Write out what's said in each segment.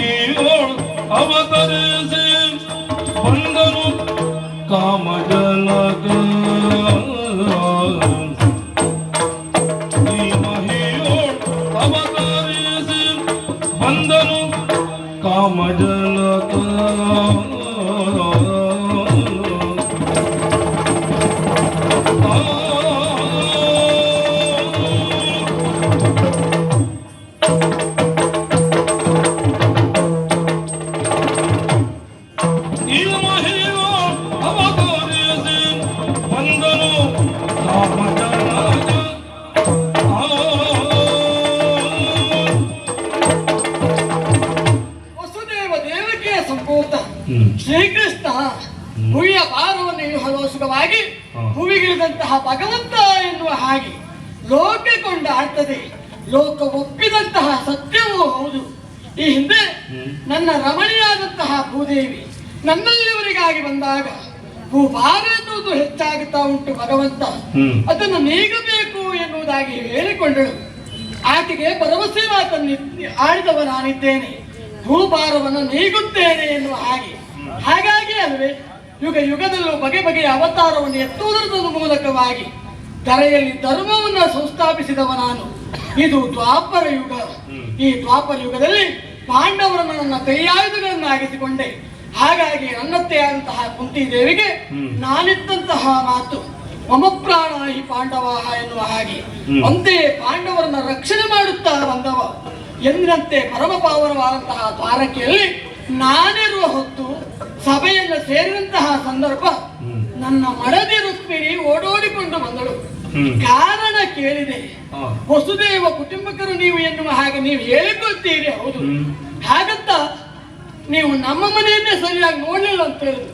ಮಹಿಯೋಳು ಅವತರಿಸಿ ಬಂದನು ಕಾಮಜನಕ. ಈ ಮಹಿಯೋಳು ಅವತರಿಸಿ ಬಂದನು ಕಾಮಜನಕ. ಶ್ರೀಕೃಷ್ಣ ಭುವಿಯ ಭಾರವನ್ನು ಇಳಿಸಲು ಸುಖವಾಗಿ ಭುವಿಗಿಳಿದಂತಹ ಭಗವಂತ ಎನ್ನುವ ಹಾಗೆ ಲೋಕ ಕೊಂಡಾಡ್ತದೆ. ಲೋಕ ಒಪ್ಪಿದಂತಹ ಸತ್ಯವೂ ಹೌದು. ಈ ಹಿಂದೆ ನನ್ನ ರಮಣಿಯಾದಂತಹ ಭೂದೇವಿ ನನ್ನಲ್ಲಿವರಿಗಾಗಿ ಬಂದಾಗ ಭೂಭಾರ ಎನ್ನುವುದು ಹೆಚ್ಚಾಗುತ್ತಾ ಉಂಟು. ಭಗವಂತ ಅದನ್ನು ನೀಗಬೇಕು ಎನ್ನುವುದಾಗಿ ಹೇಳಿಕೊಂಡಳು. ಆಕೆಗೆ ಭರವಸೆ ಮಾತನ್ನು ಆಡಿದವ ನಾನಿದ್ದೇನೆ, ಭೂಭಾರವನ್ನು ನೀಗುತ್ತೇನೆ ಎನ್ನುವ ಹಾಗೆ. ಹಾಗಾಗಿ ಅಲ್ವೇ ಯುಗ ಯುಗದಲ್ಲೂ ಬಗೆ ಬಗೆಯ ಅವತಾರವನ್ನು ಎತ್ತುವುದರ ಮೂಲಕವಾಗಿ ಧರೆಯಲ್ಲಿ ಧರ್ಮವನ್ನು ಸಂಸ್ಥಾಪಿಸಿದವ ನಾನು. ಇದು ದ್ವಾಪರ ಯುಗ. ಈ ದ್ವಾಪರ ಯುಗದಲ್ಲಿ ಪಾಂಡವರನ್ನು ನನ್ನ ಕೈಯಾಯುಧಗಳನ್ನಾಗಿಸಿಕೊಂಡೆ. ಹಾಗಾಗಿ ನನ್ನತ್ತೆ ಆದಂತಹ ಕುಂತಿ ದೇವಿಗೆ ನಾನಿದ್ದಂತಹ ಮಾತು ಮಮ ಪ್ರಾಣ ಹಿ ಪಾಂಡವಾಹ ಎನ್ನುವ ಹಾಗೆ. ಅಂತೆಯೇ ಪಾಂಡವರನ್ನ ರಕ್ಷಣೆ ಮಾಡುತ್ತಾ ಬಂದವ. ಎಂದಿನಂತೆ ಪರಮ ಪಾವನವಾದಂತಹ ದ್ವಾರಕೆಯಲ್ಲಿ ನಾನಿರುವ ಹೊತ್ತು ಸಭೆಯನ್ನು ಸೇರಿದಂತಹ ಸಂದರ್ಭ ನನ್ನ ಮಡದಿ ರುಕ್ಮಿಣಿ ಓಡೋಡಿಕೊಂಡು ಬಂದಳು. ಕಾರಣ ಕೇಳಿದೆ. ವಸುದೇವ ಕುಟುಂಬಕರು ನೀವು ಎನ್ನುವ ಹಾಗೆ ನೀವು ಹೇಳಿಕೊಳ್ತೀರಿ, ಹೌದು. ಹಾಗಂತ ನೀವು ನಮ್ಮ ಮನೆಯನ್ನೇ ಸರಿಯಾಗಿ ನೋಡ್ಲಿಲ್ಲ ಅಂತ ಹೇಳಿದ್ರು.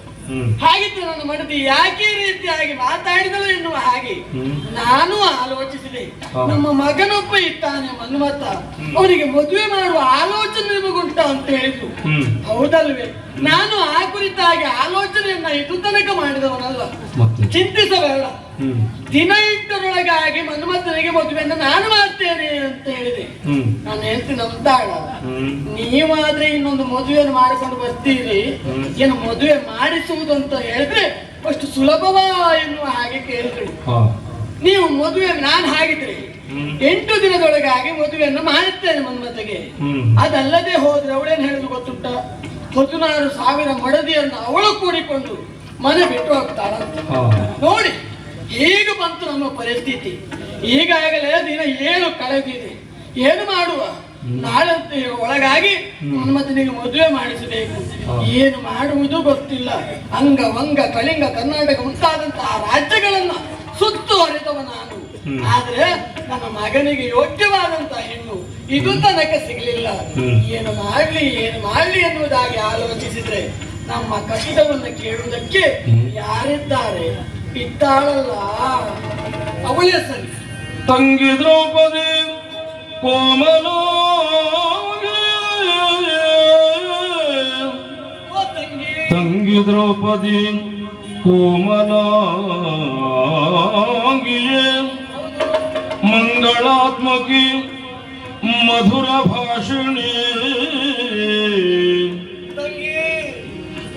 ಹಾಗಿದ್ದು ನನ್ನ ಮಡದಿ ಯಾಕೆ ಈ ರೀತಿಯಾಗಿ ಮಾತಾಡಿದಳು ಎನ್ನುವ ಹಾಗೆ ನಾನು ಆಲೋಚಿಸಿದೆ. ನಮ್ಮ ಮಗನೊಬ್ಬ ಇದ್ದಾನೆ ಮನ್ಮಥ, ಅವನಿಗೆ ಮದುವೆ ಮಾಡುವ ಆಲೋಚನೆ ನಿಮಗುಂಟ ಅಂತ ಹೇಳಿದ್ರು. ಹೌದಲ್ವೇ? ನಾನು ಆ ಕುರಿತಾಗಿ ಆಲೋಚನೆಯನ್ನ ಇದು ತನಕ ಮಾಡಿದವನಲ್ಲ, ಚಿಂತಿಸಬೇಡ. ದಿನ ಇಟ್ಟರೊಳಗಾಗಿ ಮನ್ಮಥನಿಗೆ ಮದುವೆಯನ್ನು ನಾನು ಮಾಡ್ತೇನೆ ಅಂತ ಹೇಳಿದೆ. ನಾನು ಹೇಳ್ತೀನಿ ನಂಬ್ತಾಳ, ನೀವಾದ್ರೆ ಇನ್ನೊಂದು ಮದುವೆಯನ್ನು ಮಾಡಿಕೊಂಡು ಬರ್ತೀರಿ, ಏನು ಮದುವೆ ಮಾಡಿಸುವುದು ಅಂತ ಹೇಳಿದ್ರೆ ಅಷ್ಟು ಸುಲಭವಾ ಎನ್ನುವ ಹಾಗೆ ಕೇಳಿದ್ರು. ನೀವು ಮದುವೆ ನಾನು ಹಾಗಿದ್ರೆ 8 ದಿನದೊಳಗಾಗಿ ಮದುವೆಯನ್ನು ಮಾಡುತ್ತೇನೆ ಮನ್ಮಥಗೆ. ಅದಲ್ಲದೆ ಹೋದ್ರೆ ಅವಳೇನು ಹೇಳುದು ಗೊತ್ತುಂಟ, 16,000 ಮಡದಿಯನ್ನು ಅವಳು ಕೂಡಿಕೊಂಡು ಮನೆ ಬಿಟ್ಟು ಹೋಗ್ತಾಳಂತ. ನೋಡಿ ಈಗ ಬಂತು ನಮ್ಮ ಪರಿಸ್ಥಿತಿ. ಈಗಾಗಲೇ ದಿನ 7 ಕಳೆದಿದೆ. ಏನು ಮಾಡುವ? ನಾಳೆ ಒಳಗಾಗಿ ಮನ್ಮಥನಿಗೆ ಮದುವೆ ಮಾಡಿಸಬೇಕು. ಏನು ಮಾಡುವುದು ಗೊತ್ತಿಲ್ಲ. ಅಂಗ ವಂಗ ಕಳಿಂಗ ಕರ್ನಾಟಕ ಮುಂತಾದಂತಹ ರಾಜ್ಯಗಳನ್ನ ಸುತ್ತುವರಿದವ ನಾನು. ಆದ್ರೆ ನನ್ನ ಮಗನಿಗೆ ಯೋಗ್ಯವಾದಂತಹ ಹೆಣ್ಣು ಇದು ತನಕ ಸಿಗಲಿಲ್ಲ. ಏನು ಮಾಡ್ಲಿ ಎನ್ನುವುದಾಗಿ ಆಲೋಚಿಸಿದ್ರೆ ನಮ್ಮ ಕಷ್ಟವನ್ನು ಕೇಳುವುದಕ್ಕೆ ಯಾರಿದ್ದಾರೆ? ಇದ್ದಾಳಲ್ಲ ಅವಳೇ ಸರಿ. ತಂಗಿ ದ್ರೌಪದಿ ಕೋಮಲ, ತಂಗಿ ದ್ರೌಪದಿ ಕೋಮಲಾಂಗಿಯೇ ಮಂಗಳಾತ್ಮಕಿ ಮಧುರ ಭಾಷಿಣಿ,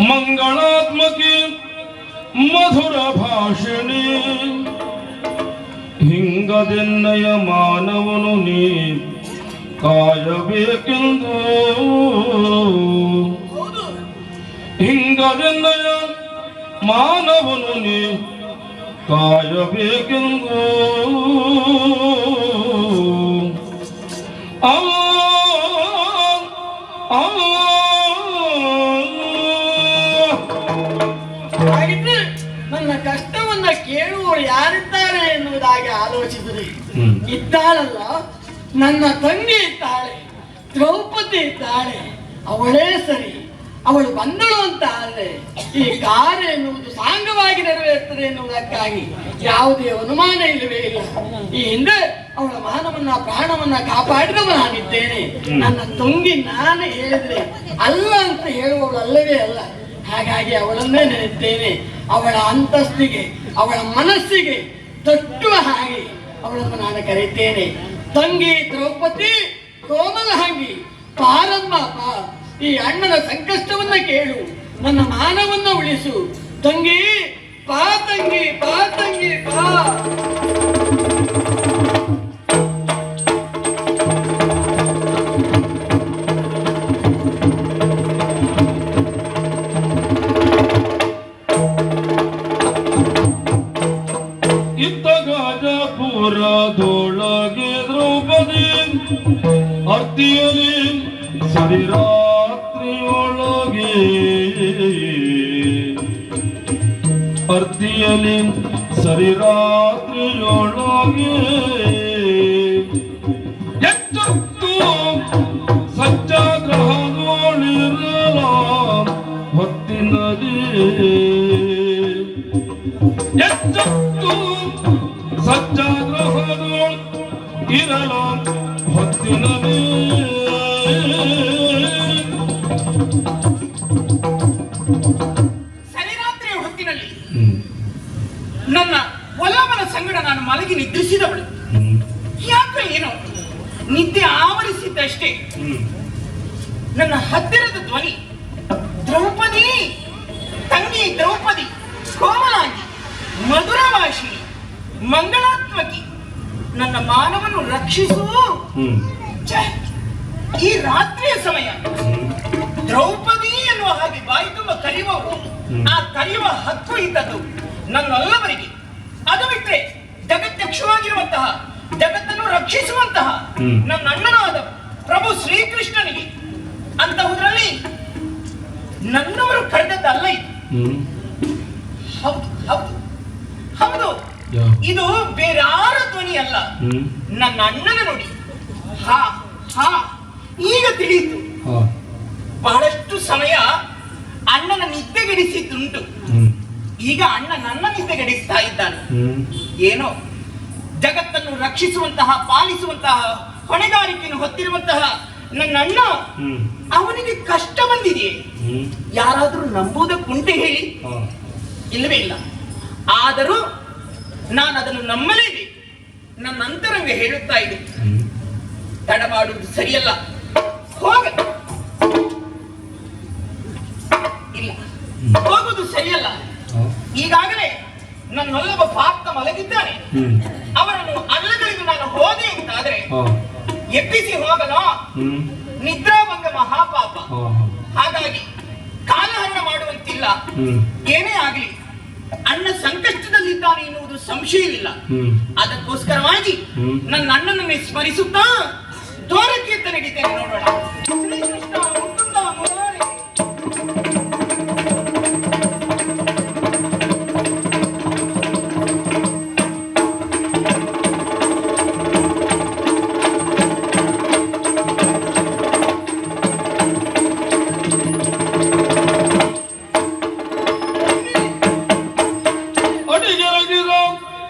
ಮಂಗಳಾತ್ಮಕಿ ಮಧುರ ಭಾಷಿಣಿ. ಹಿಂಗದೆನ್ನಯ ಮಾನವನು ನೀ ಕಾಯಬೇಕೆಂದು, ಹಿಂಗದೆನ್ನಯ ಮಾನವನು ನೀ ಕಾಯಬೇಕೆಂದು. ಹಾಗಿದ್ರೆ ನನ್ನ ಕಷ್ಟವನ್ನ ಕೇಳುವವರು ಯಾರಿದ್ದಾರೆ ಎನ್ನುವುದಾಗಿ ಆಲೋಚಿಸಿದ್ರಿ. ಇದ್ದಾಳಲ್ಲ ನನ್ನ ತಂಗಿ ಇದ್ದಾಳೆ, ದ್ರೌಪದಿ ಇದ್ದಾಳೆ, ಅವಳೇ ಸರಿ. ಅವಳು ಬಂದಳು ಅಂತ ಆದ್ರೆ ಈ ಕಾರ್ಯ ಎನ್ನುವುದು ಸಾಂಗವಾಗಿ ನೆರವೇರ್ತದೆ ಎನ್ನುವುದಕ್ಕಾಗಿ ಯಾವುದೇ ಅನುಮಾನ ಇಲ್ಲವೇ ಇಲ್ಲ. ಈ ಹಿಂದೆ ಅವಳ ಮಾನವನ್ನ ಪ್ರಾಣವನ್ನ ಕಾಪಾಡಿದವ ನಾನಿದ್ದೇನೆ. ನನ್ನ ತಂಗಿ ನಾನು ಹೇಳಿದ್ರೆ ಅಲ್ಲ ಅಂತ ಹೇಳುವವಳು ಅಲ್ಲವೇ ಅಲ್ಲ. ಹಾಗಾಗಿ ಅವಳನ್ನೇ ನೆನೆಯುತ್ತೇನೆ. ಅವಳ ಅಂತಸ್ತಿಗೆ ಅವಳ ಮನಸ್ಸಿಗೆ ತಟ್ಟುವ ಹಾಗೆ ಅವಳನ್ನು ನಾನು ಕರೆಯುತ್ತೇನೆ. ತಂಗಿ ದ್ರೌಪದಿ ಕೋಮಲ ಹಂಗಿ ಪಾರಮ್ಮ ಈ ಅಣ್ಣನ ಸಂಕಷ್ಟವನ್ನ ಕೇಳು, ನನ್ನ ಮಾನವನ್ನ ಉಳಿಸು. ತಂಗಿ ಬಾ, ತಂಗಿ ಬಾ, ತಂಗಿ ಬಾ. ಇತ್ತ ಗಾಜಪುರದೊಳಗೆ ದ್ರೌಪದಿ ಅರ್ತಿಯಲಿ ಸರಿರಾತ್ರಿಯೊಳಗೆ ಅರ್ತಿಯಲಿ ಸರಿರಾತ್ರಿಯೊಳಗೆ ಎಚ್ಚತ್ತು ಸತ್ಯಾಗ್ರಹದೊಳಿರಲ ಹೊತ್ತಿನದೇ ಎಚ್ಚತ್ತು ಸತ್ಯಾಗ್ರಹದೊಳ್ ಇರಲ ಹೊತ್ತಿನದೇ ಸರಿರಾತ್ರಿಯ ಹೊತ್ತಿನಲ್ಲಿ ನನ್ನ ಒಲವನ ಸಂಗಡ ನಾನು ಮಲಗಿ ನಿದ್ರಿಸಿದವಳು. ಯಾಕೆ ಏನೋ ನಿದ್ದೆ ಆವರಿಸಿದ್ದಷ್ಟೇ ನನ್ನ ಹತ್ತಿರದ ಧ್ವನಿ, ದ್ರೌಪದಿ, ತಂಗಿ ದ್ರೌಪದಿ, ಕೋಮಲಾಂಗಿ, ಮಧುರಭಾಷಿ, ಮಂಗಳಾತ್ಮಕಿ, ನನ್ನ ಮಾನವನ್ನು ರಕ್ಷಿಸು. ಛೆ, ಈ ರಾತ್ರಿಯ ಸಮಯ ದ್ರೌಪದಿ ಎನ್ನುವ ಹಾಗೆ ಬಾಯಿ ತುಂಬ ಕರೆಯುವವರು, ಆ ಕರೆಯುವ ಹಕ್ಕು ಇದ್ದದ್ದು ನನ್ನಲ್ಲವರಿಗೆ. ಅದು ಬಿಟ್ಟರೆ ಜಗತ್ಯಕ್ಷವಾಗಿರುವಂತಹ, ಜಗತ್ತನ್ನು ರಕ್ಷಿಸುವಂತಹ ನನ್ನ ಅಣ್ಣನಾದ ಪ್ರಭು ಶ್ರೀಕೃಷ್ಣನಿಗೆ ಅಂತಹುದರಲ್ಲಿ ನನ್ನವರು ಕರೆದದ್ದಲ್ಲ ಇದು. ಹೌದು ಹೌದು ಹೌದು, ಇದು ಬೇರಾರ ಧ್ವನಿ ಅಲ್ಲ, ನನ್ನ ಅಣ್ಣನ ನುಡಿ. ಹಾ ಹಾ, ಈಗ ತಿಳಿಯಿತು. ಬಹಳಷ್ಟು ಸಮಯ ಅಣ್ಣನ ನಿದ್ದೆಗೆಡಿಸಿದ್ದುಂಟು. ಈಗ ಅಣ್ಣ ನನ್ನ ನಿದ್ದೆಗೆಡಿಸ್ತಾ ಇದ್ದಾನೆ. ಏನೋ ಜಗತ್ತನ್ನು ರಕ್ಷಿಸುವಂತಹ, ಪಾಲಿಸುವಂತಹ ಹೊಣೆಗಾರಿಕೆಯನ್ನು ಹೊತ್ತಿರುವಂತಹ ನನ್ನ ಅಣ್ಣ, ಅವನಿಗೆ ಕಷ್ಟ ಬಂದಿದೆಯೇ? ಯಾರಾದರೂ ನಂಬುವುದಕ್ಕುಂಟೆ ಹೇಳಿ? ಇಲ್ಲವೇ ಇಲ್ಲ. ಆದರೂ ನಾನು ಅದನ್ನು ನಂಬಲೇಬೇಕು. ನನ್ನ ಅಂತರಂಗ ಹೇಳುತ್ತಾ ಇದೆ, ತಡ ಮಾಡುವುದು ಸರಿಯಲ್ಲ, ಹೋಗ. ಇಲ್ಲ, ಹೋಗುವುದು ಸರಿಯಲ್ಲ. ಈಗಾಗಲೇ ನನ್ನೊಲ್ಲೊಬ್ಬ ಪಾತ್ರ ಮಲಗಿದ್ದಾನೆ. ಅವರನ್ನು ಅಲ್ಲಗಳಿಗೂ ನಾನು ಹೋದೆ ಅಂತಾದ್ರೆ ಎಬ್ಬಿಸಿ ಹೋಗಲು ನಿದ್ರಾಭಂಗ ಮಹಾಪಾಪ. ಹಾಗಾಗಿ ಕಾಲಹರಣ ಮಾಡುವಂತಿಲ್ಲ. ಏನೇ ಆಗಲಿ ಅಣ್ಣ ಸಂಕಷ್ಟದಲ್ಲಿದ್ದಾನೆ ಎನ್ನುವುದು ಸಂಶಯವಿಲ್ಲ. ಅದಕ್ಕೋಸ್ಕರವಾಗಿ ನನ್ನ ಅಣ್ಣನನ್ನೇ ಸ್ಮರಿಸುತ್ತಾ ದ್ವಾರಕೀರ್ತ ನಡೀತೇನೆ. ನೋಡೋಣ. ಶ್ರೀಕೃಷ್ಣ ಮುಕುಂದ ಮುರಾರಿ.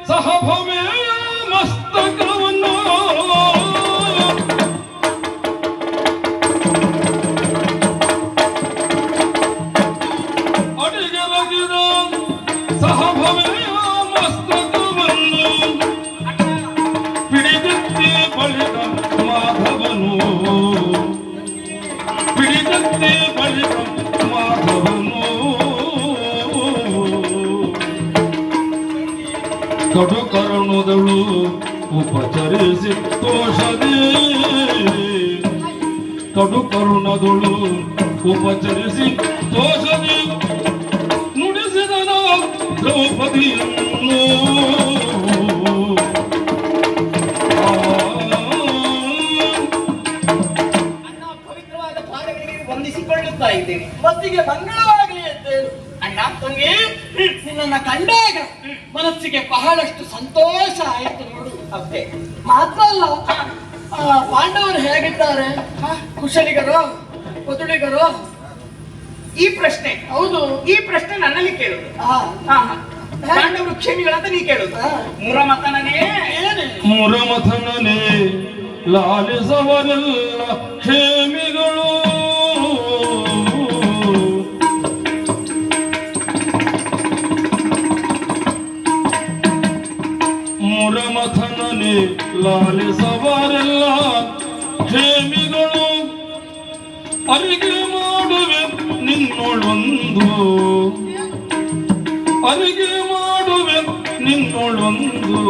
ಸಹಭವೇಯ ಮಸ್ತಕವನ್ನು ಅಡಿಗೆಲಗಿದ ಸಹಭವೇಯ ಮಸ್ತಕವನ್ನು ಪಿಡಿದತ್ತಿ ಬಳಿದ ಮಾಧವನು, ಪಿಡಿದತ್ತಿ ಬಳಿದ ಮಾಧವನು ಕಡು ಕರುಣದಳು ಉಪಚರಿಸಿ ತೋಷದೇ, ಕಡು ಕರುಣದಳು ಉಪಚರಿಸಿ ತೋಷದೇ ನುಡಿಸಿದನ ದ್ರೌಪದಿಯನ್ನು. ಅಣ್ಣ ಪವಿತ್ರವಾದ ಪಾದಗಳಿಗೆ ವಂದಿಸಿಕೊಳ್ಳುತ್ತಾ ಇದ್ದೇನೆ. ಮತ್ತಿಗೆ ಮಂಗಳವಾಗಲಿ ಅಂತ ಹೇಳು. ಅಣ್ಣ ತಂಗಿ, ನಿನ್ನನ್ನು ಕಂಡಾಗ ಮನಸ್ಸಿಗೆ ಬಹಳಷ್ಟು ಸಂತೋಷ ಆಯಿತು ನೋಡು. ಅಷ್ಟೇ ಮಾತ್ರ ಅಲ್ಲ, ಪಾಂಡವರು ಹೇಗಿದ್ದಾರೆ? ಕುಶಲಿಗರು, ಕೊದುಳಿಗರು? ಈ ಪ್ರಶ್ನೆ, ಹೌದು, ಈ ಪ್ರಶ್ನೆ ನನ್ನಲ್ಲಿ ಕೇಳುದು. ಪಾಂಡವರು ಕ್ಷೇಮಿಗಳಂತ ನೀ ಕೇಳುದು. ಮುರಮತನೇ ಮುರಮಥನನೇ ಲಾಲಿಸವರೆಲ್ಲ ಕ್ಷೇಮಿಗಳು. ಮುರಮಥನನೇ ಲಾಲಿಸವರೆಲ್ಲ ಕ್ಷೇಮಿಗಳು. ಅರಿಗೆ ನಿನ್ನೋಳೊಂದು ಅರಿಗೆ ಮಾಡುವೆ ನಿನ್ನೋಳೊಂದು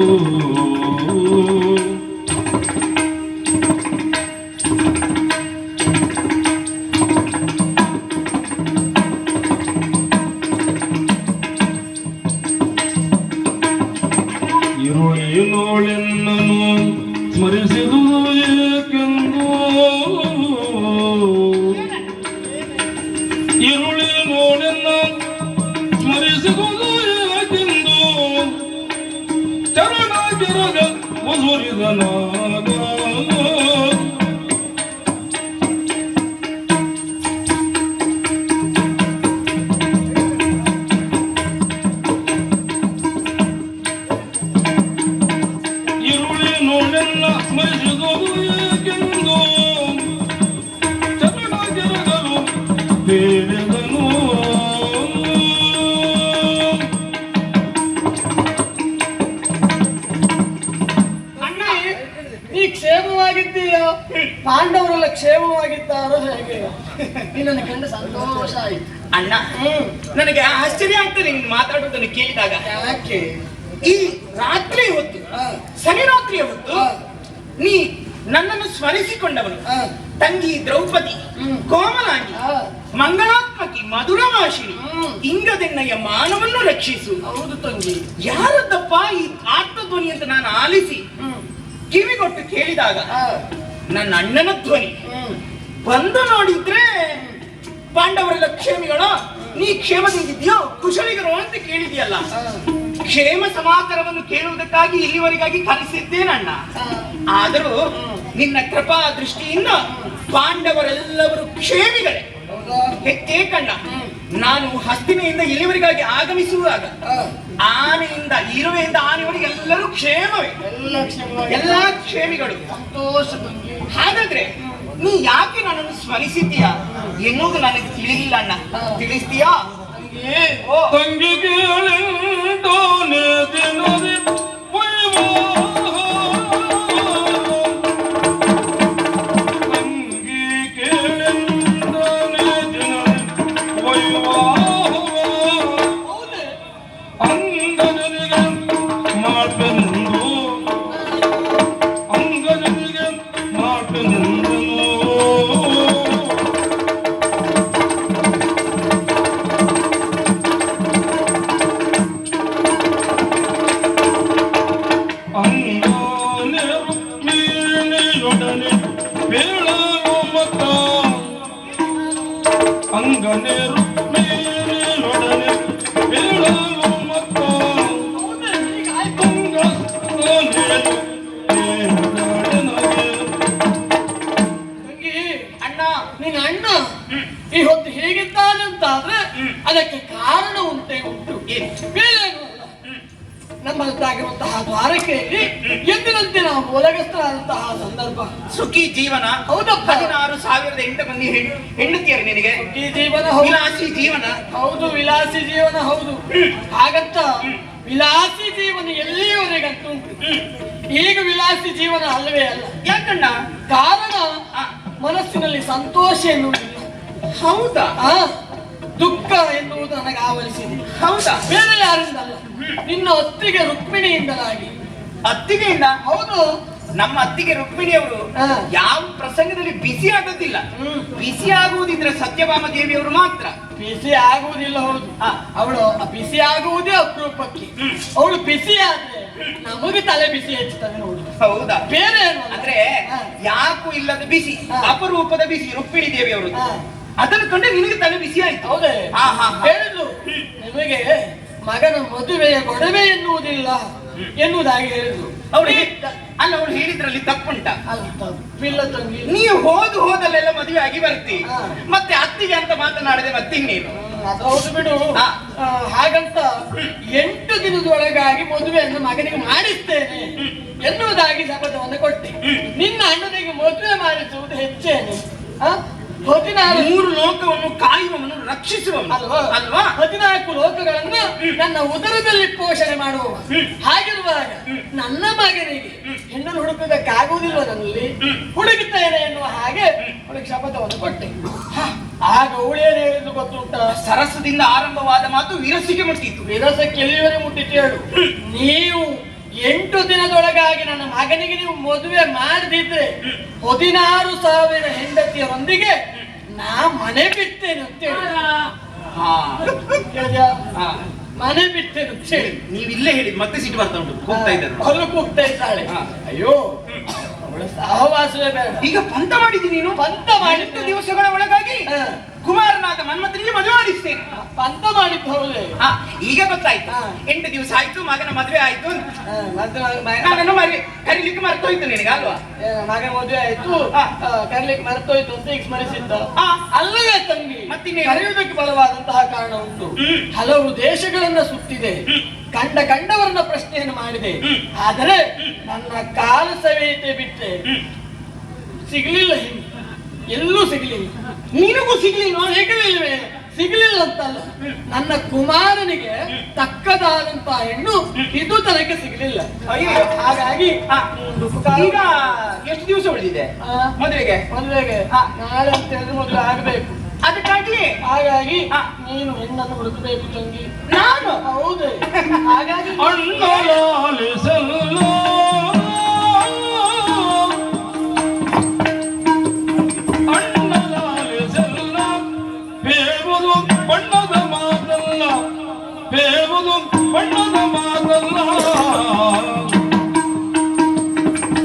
ಇರುಳೇನೋಳೆನ್ನನು ಸ್ಮರಿಸಿದುದು ಏಕೆಂದು ಇರುಳೇನೋಳೆನ್ನ ಸ್ಮರಿಸಿದುದು ಏಕೆಂದು ಚರಣ ಕೆರಗ ಮುಸುರಿದನಾಗ ಇರುಳೇನೋಳೆನ್ನ ಸ್ಮರಿಸಿದುದು ಏಕೆಂದು ಚರಣ ಕೆರಗಲು ಬೇರೆದನು ಅಣ್ಣ ನೀ ಕ್ಷೇಮವಾಗಿದ್ದೀಯೋ ಪಾಂಡವರೆಲ್ಲ ಕ್ಷೇಮವಾಗಿದ್ದಾರೋ ಹೇಗೆ ನಿನ್ನನ್ನು ಕಂಡು ಸಂತೋಷ ಆಯ್ತು ಅಣ್ಣ ನನಗೆ ಆಶ್ಚರ್ಯ ಆಗ್ತದೆ ನಿನ್ ಮಾತಾಡೋದನ್ನು ಕೇಳಿದಾಗ. ಯಾಕೆ ಈ ರಾತ್ರಿ ಹೊತ್ತು ಹಾ. ಶನಿರಾತ್ರಿಯ ಹೊತ್ತು ಹಾ. ನೀ ನನ್ನನ್ನು ಸ್ಮರಿಸಿಕೊಂಡವನು ಹಾ. ತಂಗಿ ದ್ರೌಪದಿ ಕೋಮಲಾಂಗಿ ಹಾ. ಮಂಗಳಾತ್ಮಕಿ ಮಧುರವಾಸಿನಿ ಹ್ಮ್. ಇಂಗದೆನ್ನಯ್ಯ ಮಾನವನ್ನು ರಕ್ಷಿಸು. ಹೌದು ತಂಗಿ ಯಾರದ್ದಪ್ಪ ಈ ಆತ್ಮಧ್ವನಿ ಅಂತ ನಾನು ಆಲಿಸಿ ಕಿವಿಗೊಟ್ಟು ಕೇಳಿದಾಗ ನನ್ನ ಅಣ್ಣನ ಧ್ವನಿ ಬಂದು ನೋಡಿದ್ರೆ ಪಾಂಡವರೆಲ್ಲ ಕ್ಷೇಮಿಗಳ ನೀ ಕ್ಷೇಮದಿಂದಿದ್ಯೋ ಕುಶಲಿಗರು ಅಂತ ಕೇಳಿದ್ಯಲ್ಲ. ಕ್ಷೇಮ ಸಮಾಚಾರವನ್ನು ಕೇಳುವುದಕ್ಕಾಗಿ ಇಲ್ಲಿವರೆಗಾಗಿ ಕಲಿಸಿದ್ದೇನಣ್ಣ. ಆದರೂ ನಿನ್ನ ಕೃಪಾ ದೃಷ್ಟಿಯಿಂದ ಪಾಂಡವರೆಲ್ಲವರು ಕ್ಷೇಮಿಗಳೇ. ಹೆಚ್ಚೇ ಕಣ್ಣ, ನಾನು ಹಸ್ತಿನೆಯಿಂದ ಇಲ್ಲಿವರೆಗಾಗಿ ಆಗಮಿಸುವಾಗ ಆನೆಯಿಂದ ಇರುವೆಯಿಂದ ಆನೆವರೆಗೆ ಎಲ್ಲರೂ ಕ್ಷೇಮವೇ, ಎಲ್ಲಾ ಕ್ಷೇಮಿಗಳು. ಸಂತೋಷ ತಂಗಿ. ಹಾಗಾದ್ರೆ ನೀ ಯಾಕೆ ನನ್ನನ್ನು ಸ್ಮರಿಸಿದ್ದೀಯಾ ಎನ್ನುವುದು ನನಗೆ ತಿಳಿಲಿಲ್ಲ ಅಣ್ಣ, ತಿಳಿಸ್ತೀಯಾ? ಓ ತಂಗಿ ಕೇಳೆಂದೋನೆ ದಿನದಿ ತಂಗಿ ಕೇಳೆಂದೋನೆ ದಿನದಿ ಅಂಗಜನಿಗೆ ಮಾತೆಂದು ಅಂಗಜನಿಗೆ ಮಾತೆಂದನು ಅಂಗಾನೆ ರುಕ್ಮಿಣಿಯೊಡನೆ ಬೇಳಲು ಮತ ಅಂಗನೆ ರುಕ್ಮಿಣಿಯೊಡನೆ ಬೇಳಲು ಮತ ತಂಗಿ ಅಣ್ಣ, ನಿನ್ನ ಅಣ್ಣ ಈ ಹೊತ್ತು ಹೇಗಿದ್ದಾನೆ ಅಂತಾದ್ರೆ ಅದಕ್ಕೆ ಕಾರಣ ಉಂಟೇ ಉಂಟು. ಬೇರೇನು ಅಲ್ಲ. ನಮ್ಮಂತಾಗಿರುವಂತಹ ದ್ವಾರಕೆಯಲ್ಲಿ ಎಂದಿನಂತೆ ನಾವು ಮೂಲಗಸ್ಥರಾದಂತಹ ಸಂದರ್ಭ. ಸುಖಿ ಜೀವನ. ಹೌದಪ್ಪ. 16,008 ಮಂದಿ ಹೆಂಡತಿಯರು ನಿನಗೆ. ಈ ಜೀವನ ಹೌದು. ವಿಲಾಸಿ ಜೀವನ. ಹೌದು, ವಿಲಾಸಿ ಜೀವನ ಹೌದು. ಹಾಗಂತ ವಿಲಾಸಿ ಜೀವನ ಎಲ್ಲಿಯವರೆಗಂತೂ ಈಗ ವಿಲಾಸಿ ಜೀವನ ಅಲ್ಲವೇ ಅಲ್ಲ. ಯಾಕಣ್ಣ? ಕಾರಣ ಮನಸ್ಸಿನಲ್ಲಿ ಸಂತೋಷ ಎನ್ನುವುದಿಲ್ಲ. ಹೌದಾ? ದುಃಖ ಎನ್ನುವುದು ನನಗೆ ಆವರಿಸಿದೆ. ಹೌದಾ? ಬೇರೆ ಯಾರಿಂದಲ್ಲ, ನಿನ್ನ ಅತ್ತಿಗೆ ರುಕ್ಮಿಣಿಯಿಂದಲಾಗಿ. ಅತ್ತಿಗೆಯಿಂದ? ಹೌದು. ನಮ್ಮ ಅತ್ತಿಗೆ ರುಕ್ಮಿಣಿಯವರು ಯಾವ ಪ್ರಸಂಗದಲ್ಲಿ ಬಿಸಿ ಆಗೋದಿಲ್ಲ. ಬಿಸಿ ಆಗುವುದಿದ್ರೆ ಸತ್ಯಭಾಮ ದೇವಿಯವರು ಮಾತ್ರ. ಬಿಸಿ ಆಗುವುದಿಲ್ಲ. ಹೌದು, ಅವಳು ಬಿಸಿ ಆಗುವುದೇ ಅಪರೂಪಕ್ಕೆ. ಅವಳು ಬಿಸಿ ಆದ್ರೆ ನಮಗೆ ತಲೆ ಬಿಸಿ ಹೆಚ್ಚುತ್ತದೆ ನೋಡು. ಹೌದಾ? ಬೇರೆ ಏನು ಅಂದ್ರೆ ಯಾಕೂ ಇಲ್ಲದ ಬಿಸಿ, ಅಪರೂಪದ ಬಿಸಿ ರುಕ್ಮಿಣಿ ದೇವಿಯವರು. ಅದನ್ನು ಕಂಡು ನಿನಗೆ ತಲೆ ಬಿಸಿ ಆಯ್ತು. ಹೌದೇ? ಹೇಳಿದ್ರು ನಿಮಗೆ ಮಗನ ಮದುವೆಯ ಗೊಡವೆ ಎನ್ನುವುದಿಲ್ಲ ಎನ್ನುವುದಾಗಿ ಹೇಳಿದ್ರು. ಅಲ್ಲ, ಅವಳು ಹೇಳಿದ್ರಲ್ಲಿ ತಪ್ಪುಂಟ? ಅಲ್ಲ, ತಪ್ಪಿಲ್ಲ ತಂಗಿ. ನೀವು ಹೋದಲ್ಲೆಲ್ಲ ಮದುವೆ ಆಗಿ ಬರ್ತಿ, ಮತ್ತೆ ಅತ್ತಿಗೆ ಅಂತ ಮಾತನಾಡದೆ ಮತ್ತಿನ್ನೇನು? ಅದು ಹೌದು ಬಿಡು. ಹಾಗಂತ 8 ದಿನದೊಳಗಾಗಿ ಮದುವೆಯನ್ನು ಮಗನಿಗೆ ಮಾಡಿಸ್ತೇನೆ ಎನ್ನುವುದಾಗಿ ಶಪಥವನ್ನು ಕೊಟ್ಟೆ. ನಿನ್ನ ಅಣ್ಣನಿಗೆ ಮದುವೆ ಮಾಡಿಸುವುದು ಹೆಚ್ಚೇನೆ. 3 ಲೋಕವನ್ನು ಕಾಯುವವನು ರಕ್ಷಿಸುವವನು ಅಲ್ವಾ? 14 ಲೋಕಗಳನ್ನು ನನ್ನ ಉದರದಲ್ಲಿ ಪೋಷಣೆ ಮಾಡುವ. ಹಾಗಿರುವಾಗ ನನ್ನ ಮಗನಿಗೆ ಹೆಣ್ಣನ್ನು ಹುಡುಕುವುದಕ್ಕಾಗುವುದಿಲ್ವ? ನನ್ನಲ್ಲಿ ಹುಡುಕುತ್ತೇನೆ ಎನ್ನುವ ಹಾಗೆ ಅವಳಿಗೆ ಶಪಥವನ್ನು ಕೊಟ್ಟೆ. ಆಗ ಅವಳೇನು ಹೇಳಿದ್ರು? ಗೊತ್ತುಂಟ? ಸರಸದಿಂದ ಆರಂಭವಾದ ಮಾತು ವಿರಸಿಗೆ ಮುಟ್ಟಿತು. ವಿರಸಕ್ಕೆ ಎಲ್ಲಿವರೆಗೆ ಮುಟ್ಟಿತ್ತು ಹೇಳು? ನೀವು 8 ದಿನದೊಳಗಾಗಿ ನನ್ನ ಮಗನಿಗೆ ನೀವು ಮದುವೆ ಮಾಡದಿದ್ರೆ 16,000 ಹೆಂಡತಿಯರೊಂದಿಗೆ ನಾ ಮನೆ ಬಿಡ್ತೇನೆ ಅಂತ ಹೇಳಿ. ಹಾ ಕೇಳಿದ್ಯಾ? ಹಾ. ಮನೆ ಬಿಡ್ತೇನೆ ಅಂತ ಹೇಳಿ. ನೀವಿಲ್ಲೇ ಹೇಳಿ ಮತ್ತೆ ಸಿಟ್ಟು ಬರ್ತಾ ಉಂಟು, ಹೋಗ್ತಾ ಇದ್ದಾರೆ. ಅವಳು ಕೂಗ್ತಾ ಇದ್ದಾಳೆ. ಹಾ. ಅಯ್ಯೋ ಅವಳ ಸಹವಾಸವೇ ಬೇಡ. ಈಗ ಪಂತ ಮಾಡಿದ್ದೀನಿ ನೀನು. ಪಂತ ಮಾಡಿದ್ದು 8 ದಿವಸಗಳ ಒಳಗಾಗಿ ಹಾ. ಕುಮಾರನಾದ ಮನ್ಮಥನಿಗೆ ಮದುವೆ ಮಾಡಿಸ್ತೇನೆ. ಪಂತ ಮಾಡಿದ್ದು ಹೌದೇ? ಹಾ, ಈಗ ಗೊತ್ತಾಯ್ತು. ಹಾ. 8 ದಿವಸ ಆಯ್ತು, ಮಗನ ಮದುವೆ ಆಯ್ತು ಅಂತ. ಮಗನ ನಾನು ಕರೀಲಿಕ್ಕೆ ಮರ್ತೋಯ್ತು ನಿನಗೆ ಅಲ್ವಾ? ಮದುವೆ ಆಯ್ತು, ಹಾ. ಕರೀಲಿಕ್ಕೆ ಮರ್ತೋಯ್ತು ಅಂತ ಈಗ ಸ್ಮರಿಸಿದ್ದ. ಹಾ. ಅಲ್ಲವೇ ತಂಗಿ, ಮತ್ತಿನ್ನೇನು? ಕರೆಯುವುದಕ್ಕೆ ಬಲವಾದಂತಹ ಕಾರಣ ಉಂಟು. ಹಲವು ದೇಶಗಳನ್ನ ಸುತ್ತಿದೆ, ಕಂಡವರನ್ನ ಪ್ರಶ್ನೆಯನ್ನು ಮಾಡಿದೆ. ಆದರೆ ನನ್ನ ಕಾಲ ಸವೆಯತೆ ಬಿಟ್ಟೆ ಸಿಗ್ಲಿಲ್ಲ. ಹಿಂದೆ ಎಲ್ಲೂ ಸಿಗ್ಲಿಲ್ಲ. ನಿನಗೂ ಸಿಗ್ಲಿಲ್ಲ? ಸಿಗ್ಲಿಲ್ವೇ? ಸಿಗ್ಲಿಲ್ಲ ಅಂತಲ್ಲ, ನನ್ನ ಕುಮಾರನಿಗೆ ತಕ್ಕದಾದಂತಹ ಹೆಣ್ಣು ಇದು ತನಕ ಸಿಗ್ಲಿಲ್ಲ. ಅಯ್ಯೋ. ಹಾಗಾಗಿ ಈಗ ಎಷ್ಟು ದಿವಸ ಉಳಿದಿದೆ ಮದುವೆಗೆ? ಮದುವೆಗೆ ನಾಳೆ ಅಂತ ಹೇಳಿದ್ರೆ ಮದುವೆ ಆಗ್ಬೇಕು. ಅದಕ್ಕಾಗಿ ಹಾಗಾಗಿ ನೀನು ಹೆಣ್ಣನ್ನು ಹುಡುಕಬೇಕು ತಂಗಿ. ನಾನು? ಹೌದೇ? ಹಾಗಾಗಿ ಅಣ್ಣಲಾಲಿಸಲ್ಲ ಅಣ್ಣಲಾಲಿಸಲ್ಲ ಬೇವುದು ಬಣ್ಣದ ಮಾತಲ್ಲ, ಬೇವುದು ಬಣ್ಣದ ಮಾತಲ್ಲ.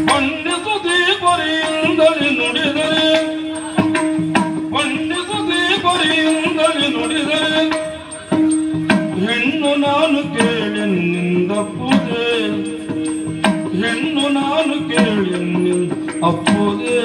ಬಣ್ಣಿಸುತ್ತೀ ಬರಿಯಿಂದಲೇ ನುಡಿದರೆ, ಬಣ್ಣಿಸುತ್ತೀ ಬರಿಯಿಂದಲೇ ನುಡಿದರೆ, ಹೆಣ್ಣು ನಾನು ಕೇಳೆನ್ನಿಂದ ಪೂಜೆ, ಹೆಣ್ಣು ನಾನು ಕೇಳೆನ್ನಿಂದ ಅಪ್ಪುದೇ.